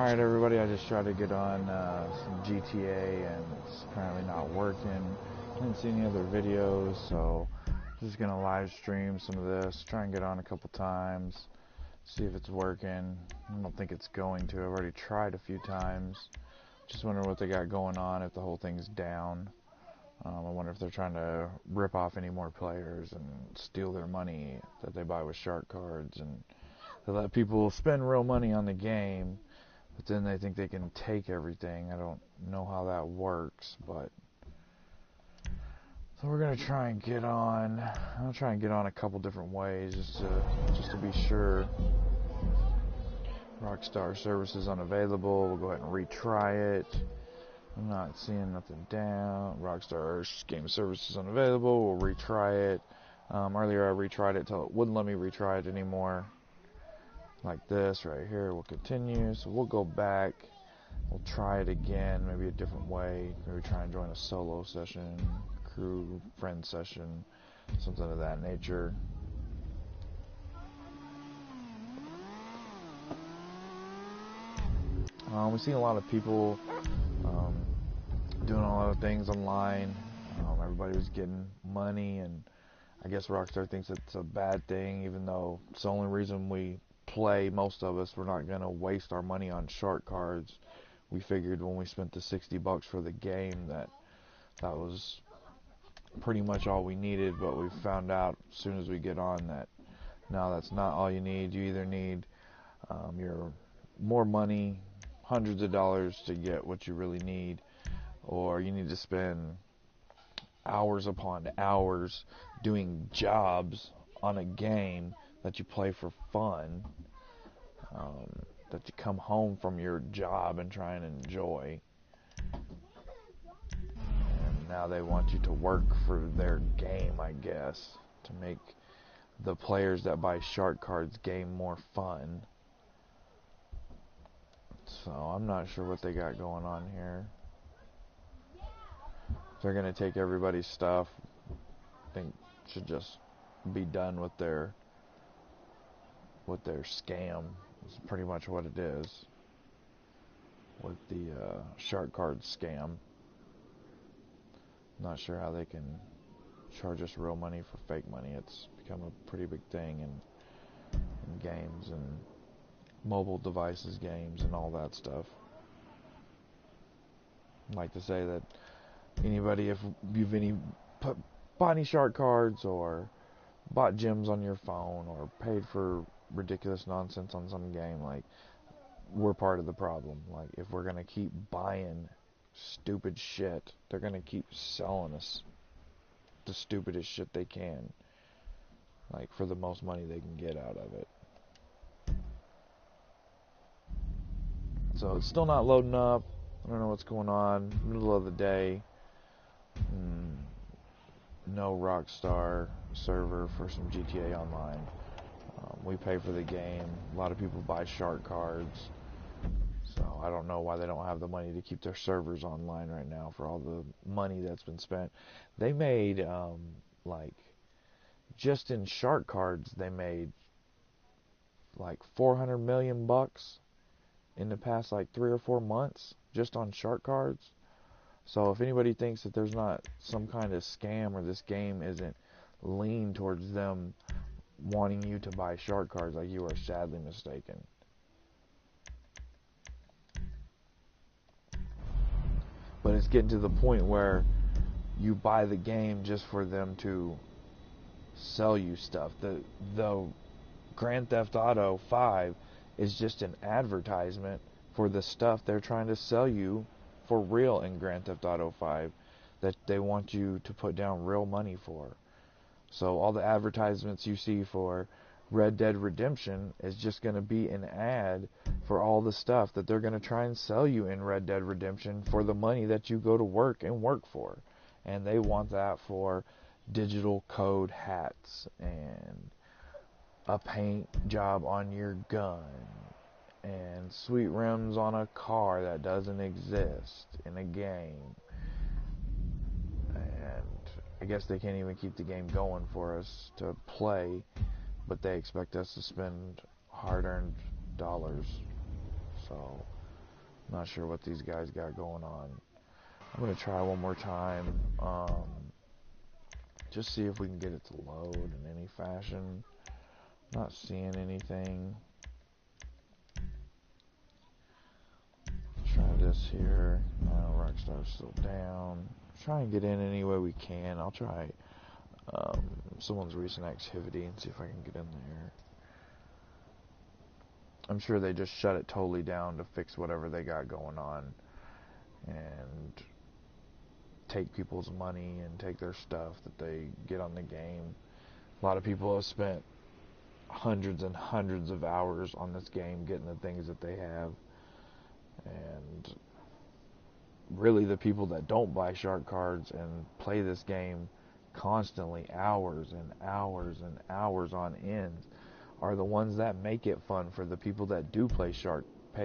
Alright everybody, I just tried to get on some GTA and it's apparently not working. I didn't see any other videos, so I'm just gonna live stream some of this, try and get on a couple times, see if it's working. I don't think it's going to. I've already tried a few times. Just wondering what they got going on, if the whole thing's down. I wonder if they're trying to rip off any more players and steal their money that they buy with shark cards, and they let people spend real money on the game, but then they think they can take everything. I don't know how that works, but so we're gonna try and get on. I'll try and get on a couple different ways just to be sure. Rockstar service is unavailable. We'll go ahead and retry it. I'm not seeing nothing down. Rockstar game service is unavailable. We'll retry it. Earlier I retried it till it wouldn't let me retry it anymore. Like this right here. We'll continue. So we'll go back. We'll try it again, maybe a different way. Maybe try and join a solo session, crew, friend session, something of that nature. We've seen a lot of people doing a lot of things online. Everybody was getting money, and I guess Rockstar thinks it's a bad thing, even though it's the only reason we play. Most of us, we're not going to waste our money on shark cards. We figured when we spent the $60 for the game that was pretty much all we needed, but we found out as soon as we get on that no, that's not all you need. You either need your more money, hundreds of dollars to get what you really need, or you need to spend hours upon hours doing jobs on a game that you play for fun, that you come home from your job and try and enjoy. And now they want you to work for their game, I guess, to make the players that buy shark cards game more fun. So I'm not sure what they got going on here. They're gonna take everybody's stuff. I think should just be done with their scam. It's pretty much what it is with the shark card scam. Not sure how they can charge us real money for fake money. It's become a pretty big thing in games and mobile devices, games, and all that stuff. I'd like to say that anybody, if you've bought any shark cards or bought gems on your phone or paid for ridiculous nonsense on some game, like, we're part of the problem. Like, if we're gonna keep buying stupid shit, they're gonna keep selling us the stupidest shit they can, like, for the most money they can get out of it. So it's still not loading up. I don't know what's going on. Middle of the day. No Rockstar server for some GTA Online. We pay for the game. A lot of people buy shark cards. So I don't know why they don't have the money to keep their servers online right now for all the money that's been spent. They made, like, just in shark cards, they made like $400 million in the past like 3 or 4 months just on shark cards. So if anybody thinks that there's not some kind of scam or this game isn't lean towards them wanting you to buy shark cards, like, you are sadly mistaken. But it's getting to the point where you buy the game just for them to sell you stuff. The Grand Theft Auto 5 is just an advertisement for the stuff they're trying to sell you for real in Grand Theft Auto 5 that they want you to put down real money for. So all the advertisements you see for Red Dead Redemption is just going to be an ad for all the stuff that they're going to try and sell you in Red Dead Redemption for the money that you go to work and work for. And they want that for digital code hats and a paint job on your gun and sweet rims on a car that doesn't exist in a game. And I guess they can't even keep the game going for us to play, but they expect us to spend hard-earned dollars. So Not sure what these guys got going on. I'm going to try one more time. Just see if we can get it to load in any fashion. Not seeing anything. Try this here. Rockstar's still down. Try and get in any way we can. I'll try someone's recent activity and see if I can get in there. I'm sure they just shut it totally down to fix whatever they got going on and take people's money and take their stuff that they get on the game. A lot of people have spent hundreds and hundreds of hours on this game getting the things that they have, and really the people that don't buy shark cards and play this game constantly, hours and hours and hours on end, are the ones that make it fun for the people that do pay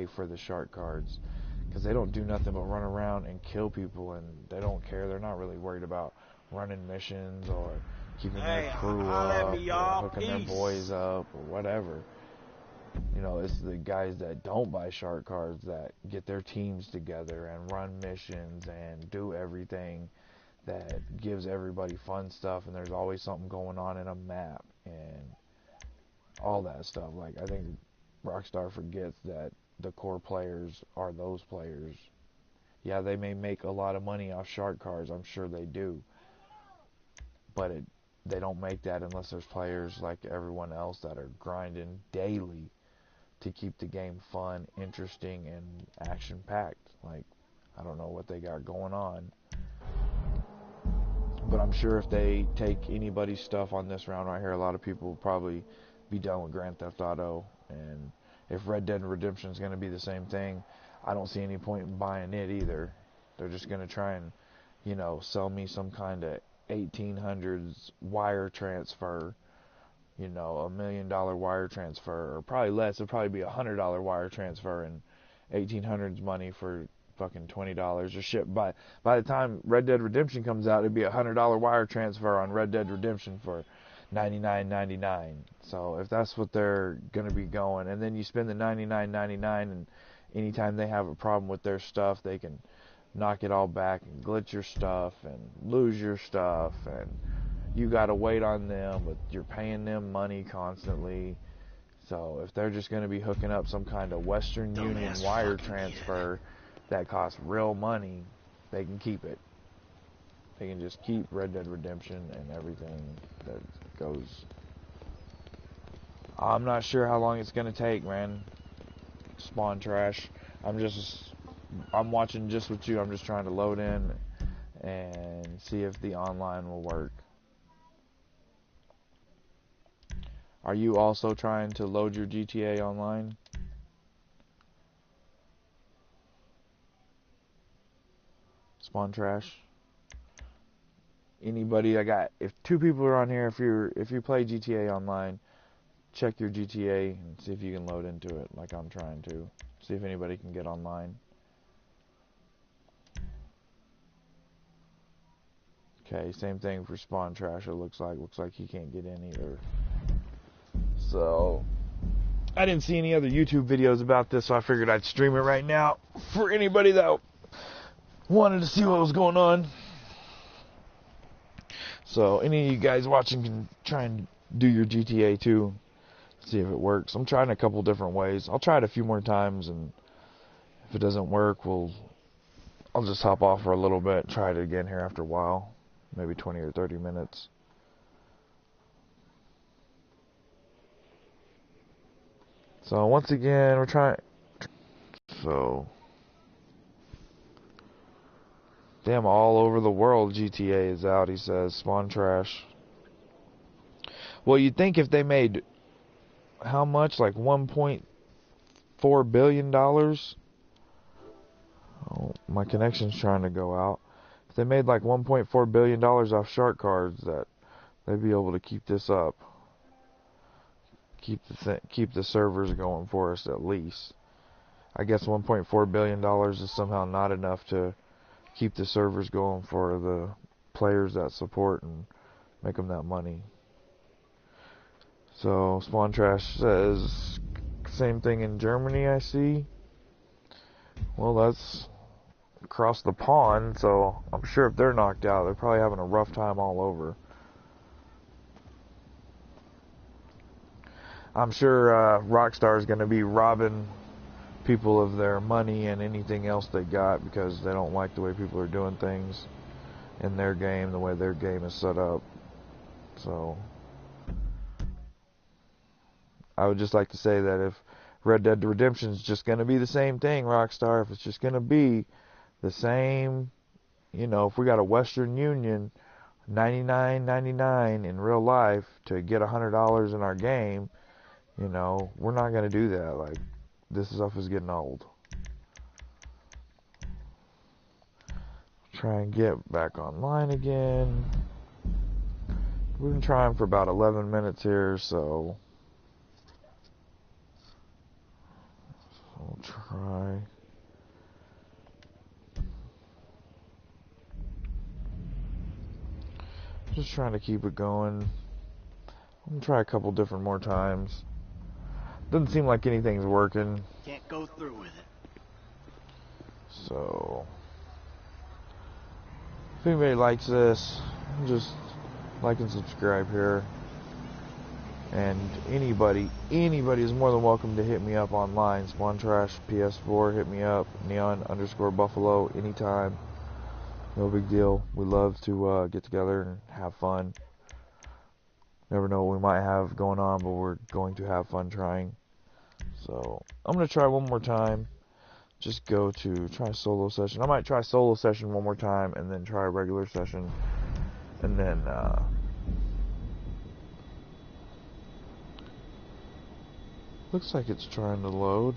for the shark cards, because they don't do nothing but run around and kill people, and they don't care. They're not really worried about running missions or keeping their crew up or hooking their boys up or whatever. You know, it's the guys that don't buy shark cards that get their teams together and run missions and do everything that gives everybody fun stuff, and there's always something going on in a map and all that stuff. Like, I think Rockstar forgets that the core players are those players. Yeah, they may make a lot of money off shark cards, I'm sure they do, but they don't make that unless there's players like everyone else that are grinding daily to keep the game fun, interesting, and action-packed. Like, I don't know what they got going on, but I'm sure if they take anybody's stuff on this round right here, a lot of people will probably be done with Grand Theft Auto. And if Red Dead Redemption is going to be the same thing, I don't see any point in buying it either. They're just going to try and, you know, sell me some kind of 1800s wire transfer, you know, $1 million wire transfer, or probably less. It'll probably be $100 wire transfer and 1800s money for fucking $20 or shit. By the time Red Dead Redemption comes out, it'd be $100 wire transfer on Red Dead Redemption for $99.99. So if that's what they're gonna be going, and then you spend the $99.99, and anytime they have a problem with their stuff, they can knock it all back and glitch your stuff and lose your stuff, and you gotta wait on them, but you're paying them money constantly. So if they're just gonna be hooking up some kind of Western Union wire transfer that costs real money, they can keep it. They can just keep Red Dead Redemption and everything that goes. I'm not sure how long it's gonna take, man. Spawn trash. I'm watching just with you. I'm just trying to load in and see if the online will work. Are you also trying to load your GTA online? Spawn trash. Anybody if 2 people are on here, if you play GTA online, check your GTA and see if you can load into it like I'm trying to. See if anybody can get online. Okay, same thing for Spawn Trash, it looks like he can't get in either. So I didn't see any other YouTube videos about this, so I figured I'd stream it right now for anybody that wanted to see what was going on. So any of you guys watching can try and do your GTA too, see if it works. I'm trying a couple different ways. I'll try it a few more times, and if it doesn't work, I'll just hop off for a little bit, try it again here after a while, maybe 20 or 30 minutes. So once again, we're trying. So damn, all over the world GTA is out, he says. Spawn Trash. Well, you'd think if they made how much, like $1.4 billion? Oh, my connection's trying to go out. If they made like $1.4 billion off shark cards, that they'd be able to keep this up. Keep the servers going for us at least. I guess $1.4 billion is somehow not enough to keep the servers going for the players that support and make them that money. So Spawn Trash says same thing in Germany, I see. Well, that's across the pond, so I'm sure if they're knocked out, they're probably having a rough time all over. I'm sure Rockstar is going to be robbing people of their money and anything else they got because they don't like the way people are doing things in their game, the way their game is set up. So I would just like to say that if Red Dead Redemption is just going to be the same thing, Rockstar, if it's just going to be the same, if we got a Western Union $99.99 in real life to get $100 in our game, we're not going to do that. Like, this stuff is getting old. Try and get back online again. We've been trying for about 11 minutes here, so we'll try. Just trying to keep it going. I'm gonna try a couple different more times. Doesn't seem like anything's working. Can't go through with it. So, if anybody likes this, just like and subscribe here. And anybody is more than welcome to hit me up online. Spawn Trash PS4, hit me up. Neon_Buffalo, anytime. No big deal. We love to get together and have fun. Never know what we might have going on, but we're going to have fun trying. So, I'm going to try one more time. Just go to try solo session. I might try solo session one more time and then try a regular session. And then, looks like it's trying to load.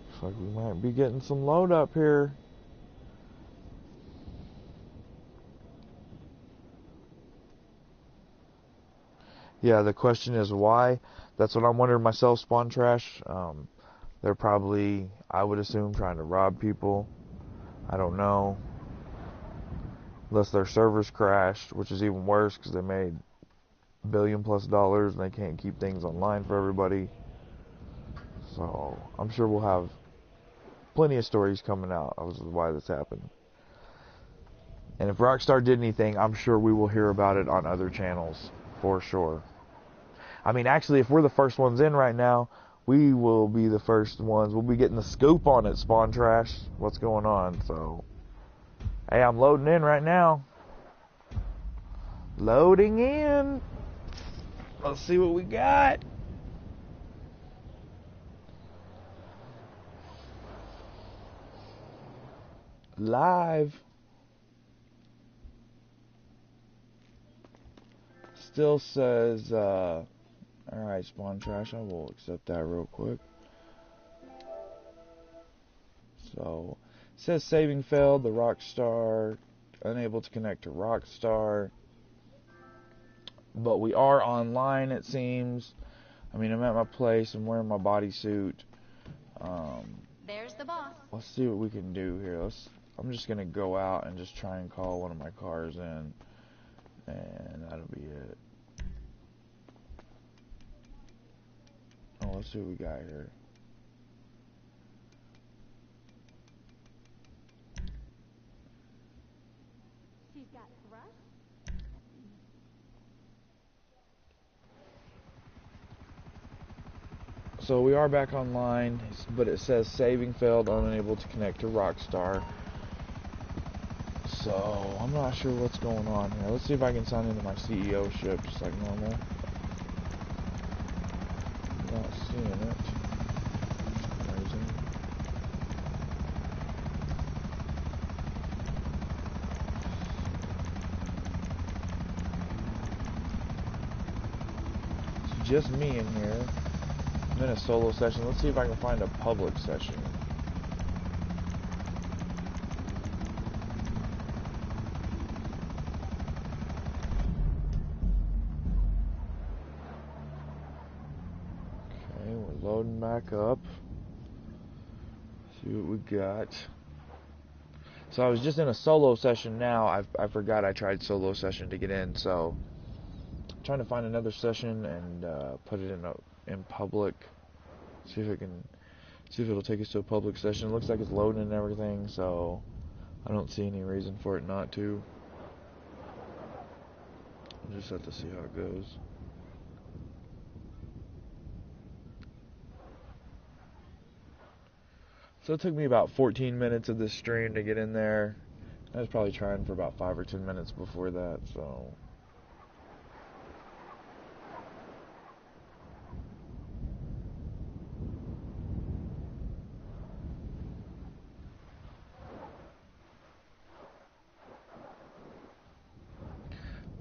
Looks like we might be getting some load up here. Yeah, the question is why. That's what I'm wondering myself, Spawn Trash. They're probably, I would assume, trying to rob people. I don't know. Unless their servers crashed, which is even worse because they made $1 billion+ and they can't keep things online for everybody. So I'm sure we'll have plenty of stories coming out of why this happened. And if Rockstar did anything, I'm sure we will hear about it on other channels for sure. I mean, actually, if we're the first ones in right now, we will be the first ones. We'll be getting the scoop on it, Spawn Trash. What's going on? So, hey, I'm loading in right now. Loading in. Let's see what we got. Live. Still says, alright, Spawn Trash, I will accept that real quick. So, it says saving failed, the Rockstar, unable to connect to Rockstar. But we are online, it seems. I mean, I'm at my place, I'm wearing my bodysuit. There's the boss. Let's see what we can do here. I'm just going to go out and just try and call one of my cars in. And that'll be it. Oh, let's see what we got here. She's got thrust. So we are back online, but it says saving failed, unable to connect to Rockstar. So I'm not sure what's going on here. Let's see if I can sign into my CEO ship just like normal. Not seeing it. Amazing. It's just me in here. I'm in a solo session. Let's see if I can find a public session. Okay, we're loading back up. See what we got. So I was just in a solo session now. I forgot I tried solo session to get in, so I'm trying to find another session and put it in public See if it can, see if it'll take us to a public session. It looks like it's loading and everything, so I don't see any reason for it not to. We'll just have to see how it goes. So it took me about 14 minutes of this stream to get in there. I was probably trying for about 5 or 10 minutes before that, so.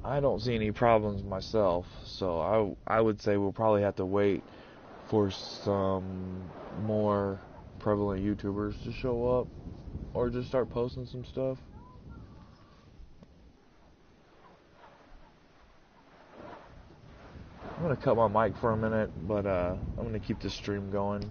I don't see any problems myself, so I would say we'll probably have to wait for some more prevalent YouTubers to show up or just start posting some stuff. I'm gonna cut my mic for a minute, but I'm gonna keep this stream going.